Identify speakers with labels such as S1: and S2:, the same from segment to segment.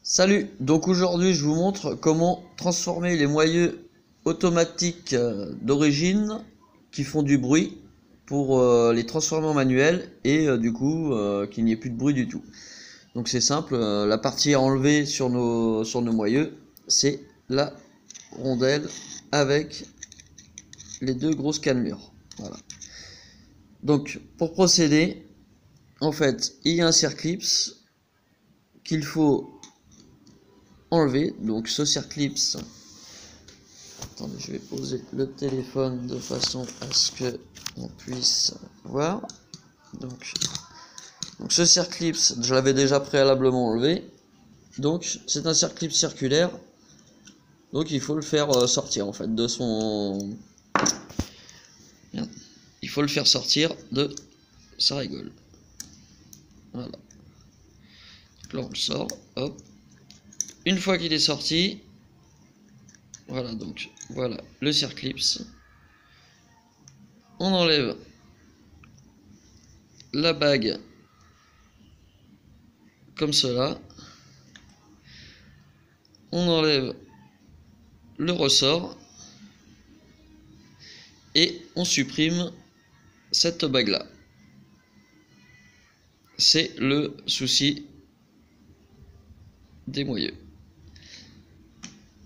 S1: Salut, donc aujourd'hui je vous montre comment transformer les moyeux automatiques d'origine qui font du bruit pour les transformer en manuel et du coup qu'il n'y ait plus de bruit du tout. Donc c'est simple, la partie à enlever sur nos moyeux, c'est la rondelle avec les deux grosses cannelures. Voilà. Donc pour procéder, en fait il y a un circlips qu'il faut enlever. Donc ce circlips, attendez, je vais poser le téléphone de façon à ce que on puisse voir. Donc ce circlips, je l'avais déjà préalablement enlevé. Donc c'est un circlips circulaire, donc il faut le faire sortir en fait de son, il faut le faire sortir de sa rigole. Voilà, donc là on le sort, hop. Une fois qu'il est sorti, voilà, donc voilà le circlips. On enlève la bague comme cela. On enlève le ressort et on supprime cette bague là. C'est le souci des moyeux.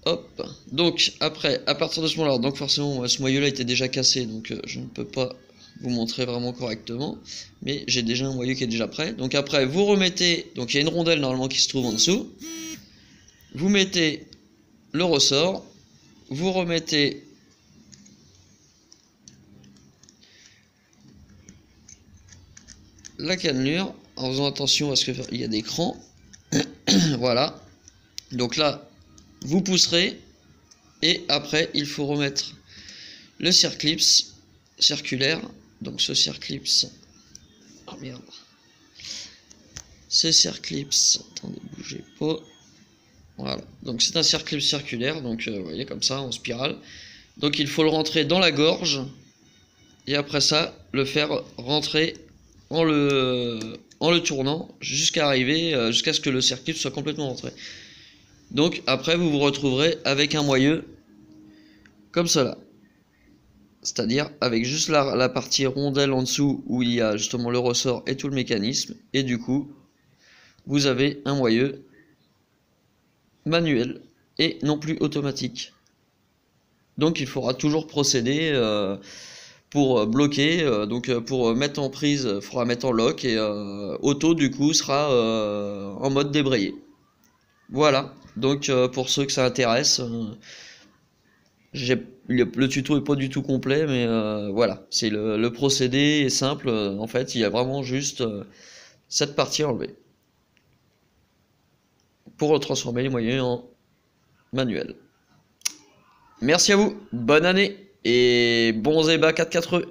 S1: Hop, donc après, à partir de ce moment là, donc forcément ce moyeu là était déjà cassé, donc je ne peux pas vous montrer vraiment correctement, mais j'ai déjà un moyeu qui est déjà prêt. Donc après vous remettez, donc il y a une rondelle normalement qui se trouve en dessous, vous mettez le ressort, vous remettez la cannelure en faisant attention parce qu'il y a des crans. Voilà, donc là vous pousserez et après il faut remettre le circlips circulaire. Donc ce circlips, oh merde, ce circlips, attendez, bougez pas, voilà, donc c'est un circlips circulaire, donc vous voyez comme ça en spirale. Donc il faut le rentrer dans la gorge et après ça le faire rentrer en le tournant jusqu'à arriver, jusqu'à ce que le circlips soit complètement rentré. Donc après vous vous retrouverez avec un moyeu comme cela, c'est-à-dire avec juste la partie rondelle en dessous où il y a justement le ressort et tout le mécanisme, et du coup vous avez un moyeu manuel et non plus automatique. Donc il faudra toujours procéder pour bloquer, donc pour mettre en prise, il faudra mettre en lock, et auto du coup sera en mode débrayé. Voilà, donc pour ceux que ça intéresse, le tuto est pas du tout complet, mais voilà, c'est le procédé est simple. En fait, il y a vraiment juste cette partie à enlever pour transformer les moyens en manuel. Merci à vous, bonne année et bons ébats 4-4E.